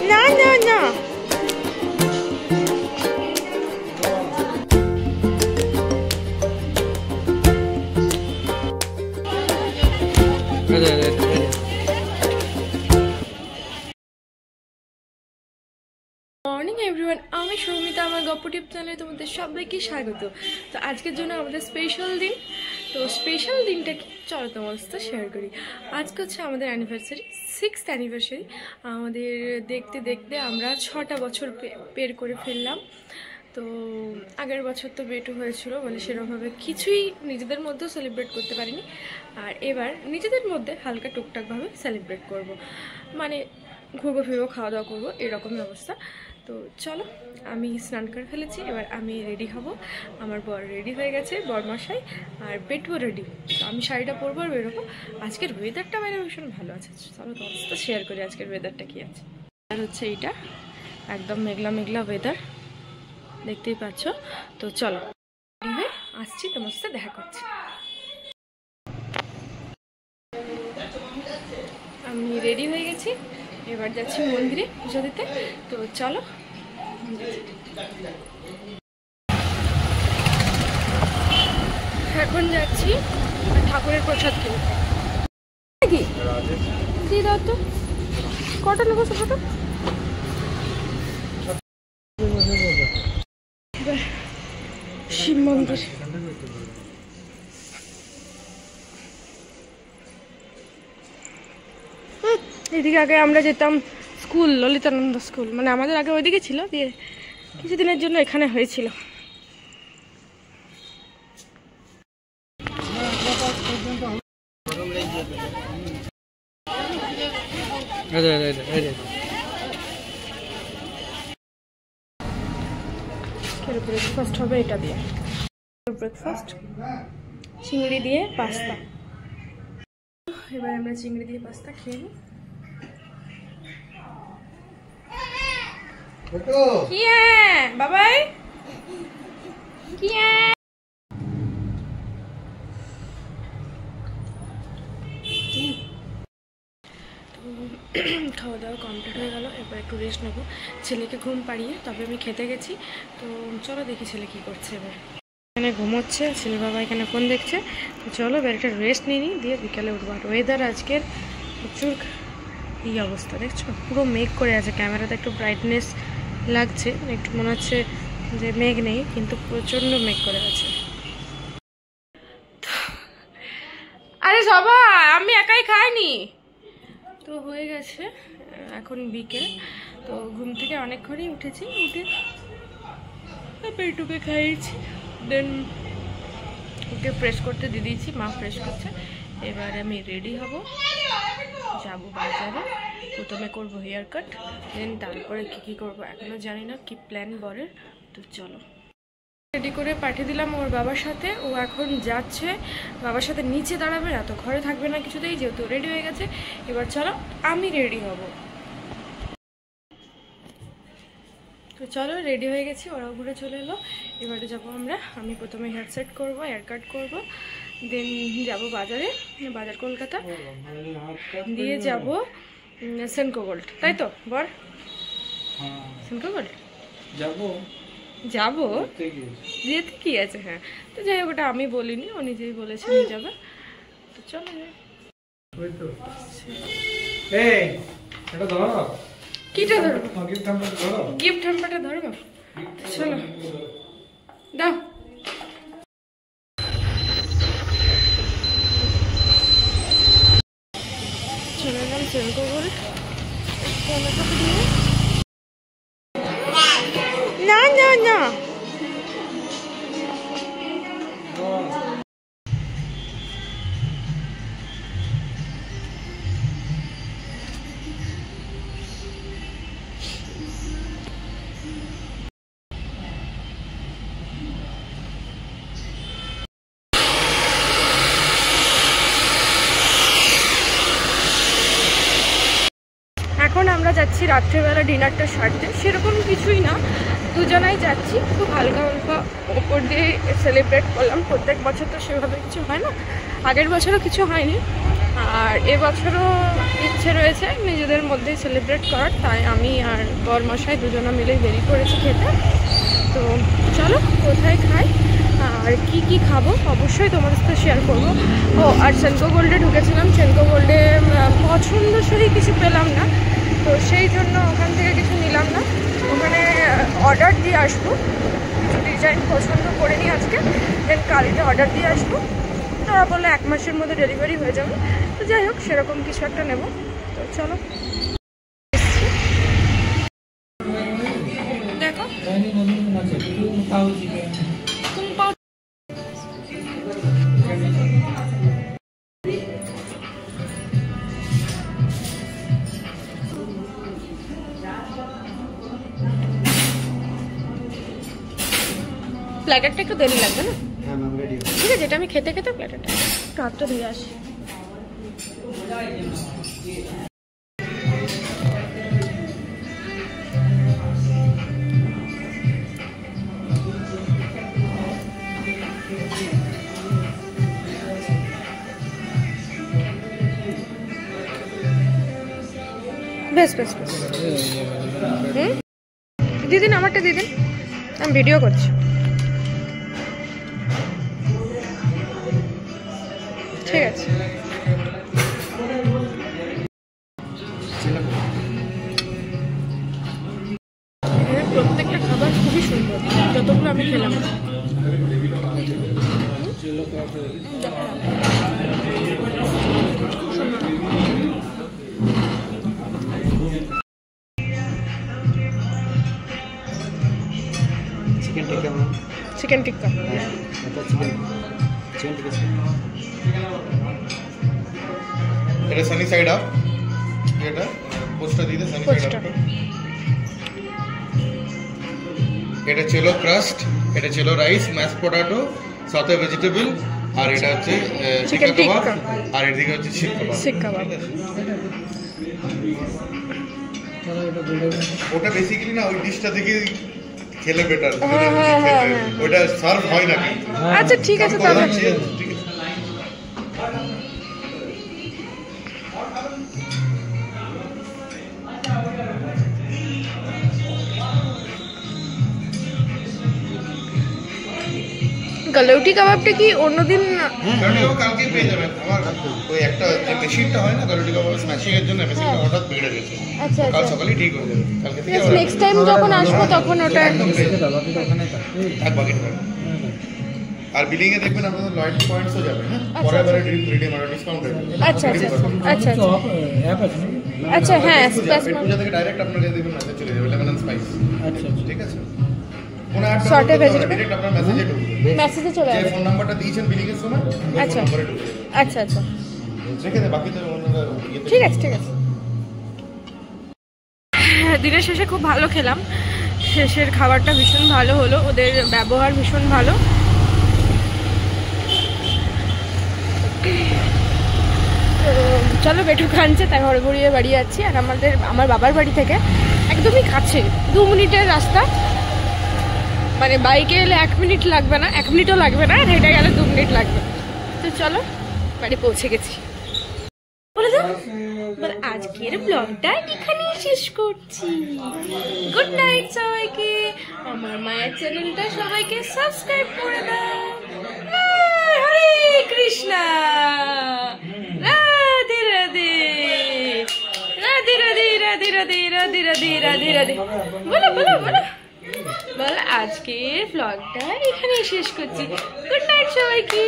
না না না মর্নিং এভরিওয়ান, আমি সৌমিতা। আমার গপ্প টিপ চ্যানেলে তোমাদের সবাইকে স্বাগত। তো আজকের জন্য আমাদের স্পেশাল দিন। তো স্পেশাল দিনটা কি, চলো তোমাদের সাথে শেয়ার করি। আজকে হচ্ছে আমাদের অ্যানিভার্সারি, 6th অ্যানিভার্সারি। আমাদের দেখতে দেখতে আমরা 6টা বছর পের করে ফেললাম। তো আগের বছর তো বেটু হয়েছিল বলে সেরকমভাবে কিছুই নিজেদের মধ্যেও সেলিব্রেট করতে পারিনি। আর এবার নিজেদের মধ্যে হালকা টুকটাকভাবে সেলিব্রেট করব, মানে ঘুরবো ফিরবো, খাওয়া দাওয়া করবো, এরকমই অবস্থা। তো চলো, আমি স্নান করে ফেলেছি, এবার আমি রেডি হব। আমার বর রেডি হয়ে গেছে, বরমশাই, আর বেটুও রেডি। তো আমি শাড়িটা পরবো আর বেরোবো। আজকের ওয়েদারটা মানে ভীষণ ভালো আছে। চলো তোমার সাথে শেয়ার করি আজকের ওয়েদারটা কী আছে। আর হচ্ছে এইটা একদম মেঘলা মেঘলা ওয়েদার, দেখতেই পাচ্ছ। তো চলো রেডি হয়ে আসছি, তোমার সাথে দেখা করছি। আমি রেডি হয়ে গেছি, এবার যাচ্ছি মন্দিরে পুজো দিতে। তো চলো, এখন যাচ্ছি ঠাকুরের প্রসাদ কিনতে। কি দিয়ে দাও তো, কটা নেবো ছোটো? শিব মন্দির। এদিকে আগে আমরা যেতাম স্কুল, ললিতানন্দ স্কুল, মানে আমাদের আগে ওইদিকে ছিল, দিয়ে কিছুদিনের জন্য এখানে হয়েছিল। ব্রেকফাস্ট হবে এটা দিয়ে, ব্রেকফাস্ট চিংড়ি দিয়ে পাস্তা। এবার আমরা চিংড়ি দিয়ে পাস্তা খেয়ে নিই। কি বাবাই, কি খাওয়া দাওয়া কমপ্লিট হয়ে গেল, এবার একটু রেস্ট নেবো। ছেলেকে ঘুম পাড়িয়ে তবে আমি খেতে গেছি। তো চলো দেখি ছেলে কি করছে। এবার এখানে ঘুমোচ্ছে ছেলে, বাবা এখানে ফোন দেখছে। তো চলো এবার একটা রেস্ট নিয়ে নিই, দিয়ে বিকালে উঠবো। আর ওয়েদার আজকের প্রচুর এই অবস্থা, দেখছো পুরো মেঘ করে আছে। ক্যামেরাতে একটু ব্রাইটনেস লাগছে, একটু মনে হচ্ছে যে মেঘ নেই, কিন্তু প্রচণ্ড মেঘ করে আছে। আরে সবাই, আমি একাই খাইনি তো, হয়ে গেছে এখন বিকেল। তো ঘুম থেকে অনেকক্ষণই উঠেছি, উঠে পেটুকে খাইয়েছি, দেন ওকে ফ্রেশ করতে দিয়ে দিয়েছি, মা ফ্রেশ করছে। এবার আমি রেডি হব, যাব বাজারে। প্রথমে করব হেয়ার কাট, দেন তারপরে কী করব এখনও জানি না, কি প্ল্যান বরের। তো চলো, রেডি করে পাঠিয়ে দিলাম ওর বাবার সাথে। ও এখন যাচ্ছে বাবার সাথে, নিচে দাঁড়াবে না, তো ঘরে থাকবে না কিছুতেই, যেহেতু রেডি হয়ে গেছে। এবার চলো আমি রেডি হব। তো চলো রেডি হয়ে গেছি, ওরাও ঘুরে চলে এলো। এবারে যাবো আমরা, আমি প্রথমে হেয়ার সেট করবো, হেয়ার কাট করবো, দেন যাব বাজারে, বাজার কলকাতা, দিয়ে যাব সেনকো গোল্ড, তাই তো বর? সেনকো গোল্ড যাবো, যেতে কি আছে। হ্যাঁ, তো যাই হোক, ওটা আমি বলিনি, ও নিজেই বলেছে নিয়ে যাবে। তো চলো কিটা ধরবো, গিফট হ্যাম্পারটা ধরবো। চলো দাও। চলে এলাম সেনকো গোল্ড। না না না, এখন আমরা যাচ্ছি রাত্রেবেলা ডিনারটা সারতে, সেরকম কিছুই না, দুজনাই যাচ্ছি, খুব হালকা হালকা ওপর দিয়ে সেলিব্রেট করলাম। প্রত্যেক বছর তো সেভাবে কিছু হয় না, আগের বছরও কিছু হয়নি, আর এবছরও ইচ্ছে রয়েছে নিজেদের মধ্যেই সেলিব্রেট করার, তাই আমি আর বরমশাই দুজনে মিলেই বেরিয়ে পড়েছি খেতে। তো চলো কোথায় খাই আর কি কি খাবো অবশ্যই তোমাদের সাথে শেয়ার করবো। ও আর সেনকো গোল্ডে ঢুকেছিলাম, সেনকো গোল্ডে পছন্দসই কিছু পেলাম না, তো সেই জন্য ওখান থেকে কিছু নিলাম না, ওখানে অর্ডার দিয়ে আসবো, কিছু ডিজাইন পছন্দ করে নিই আজকে, দেন কালকে অর্ডার দিয়ে আসবো। তারা বললে 1 মাসের মধ্যে ডেলিভারি হয়ে যাবে, তো যাই হোক সেরকম কিছু একটা নেব। তো চলো দেখো প্ল্যাটারটা একটু দেরি লাগবে না? ঠিক আছে, এটা আমি খেতে খেতে প্ল্যাটারটা একটু হাতটা ধুয়ে আসি। বেশ বেশ বেশ দিদিন, আমারটা দিদিন, আমি ভিডিও করছি। ঠিক আছে, প্রত্যেকটা খাবার খুবই সুন্দর, যতগুলো আমি খেলাম। চিকেন টিক্কা, এটা সানি সাইড আপ, এটা পোস্টটা দিতে সানি সাইড আপ। এটা চেলো ক্রাস্ট, এটা চেলো রাইস, ম্যাশ পটেটো, সাথে ভেজিটেবল, আর এটা হচ্ছে চিকেন কাবাব, আর এদিকে হচ্ছে শিক কাবাব। ওটা বেসিক্যালি না ওই ডিশটা থেকে খেলে বেটার, ওটা সার্ভ হয় না কিন্তু। আচ্ছা ঠিক আছে তাহলে। গালৌটি কাবাবটা কি অন্যদিন? কালকে পেয়ে যাবেন। আমার ওই একটা যে মেশিনটা হয় না গালৌটি কাবাব স্ম্যাশিং এর জন্য, মেশিনটা হঠাৎ বেড়ে গেছে। আচ্ছা কাল সকালে ঠিক হয়ে যাবে। কালকে থেকে নেক্সট টাইম যখন আসবো তখন ওটা এক বাকেট হবে। আর বিলিং এ দেখবেন আপনাদের লয়্যালটি পয়েন্টসও যাবে, হ্যাঁ পরে পরে রিডিম আর ডিসকাউন্ট হবে। আচ্ছা আচ্ছা আচ্ছা অ্যাপ আছে, আচ্ছা হ্যাঁ স্পেস পূজা থেকে ডাইরেক্ট আপনার কাছে দেখবেন মেসেজ চলে যাবে, লেমন এন্ড স্পাইস। আচ্ছা ঠিক আছে, কোন অ্যাপ শর্টে ভেজিটেবল ডাইরেক্ট আপনার মেসেজে ঢুকবে, মেসেজে চলে যাবে। যে ফোন নাম্বারটা দিয়েছেন বিলিং এর সময় ওই ফোন নম্বরে ঢুকে যাবে। আচ্ছা আচ্ছা রেখে দে, বাকি তো অন্যরা ঠিক আছে ঠিক আছে। দিনের শেষে খুব ভালো খেলাম, শেষের খাবারটা ভীষণ ভালো হলো, ওদের ব্যবহার ভীষণ ভালো। তো চলো বেটু খানছে তাই ঘরে ঘুরিয়ে বাড়ি যাচ্ছি। আর আমার বাবার বাড়ি থেকে একদমই কাছে, 2 মিনিটের রাস্তা, মানে বাইকে এলে 1 মিনিট লাগবে না, 1 মিনিটও লাগবে না, আর হেঁটে গেলে 2 মিনিট লাগবে। তো চলো বাড়ি পৌঁছে গেছি। বলে দাও, আজকের ব্লগটা এখানে শেষ করছি। গুড নাইট সবাইকে, আমার মায়ের চ্যানেলটা সবাইকে সাবস্ক্রাইব করে দাও। হরে কৃষ্ণা, রাধে রাধে, রাধে রাধে, রাধে রাধে, রাধে রাধে, রাধে রাধে। বলো বলো বলো বলো, আজকের ব্লগটা এখানেই শেষ করছি। গুড নাইট সবাইকে।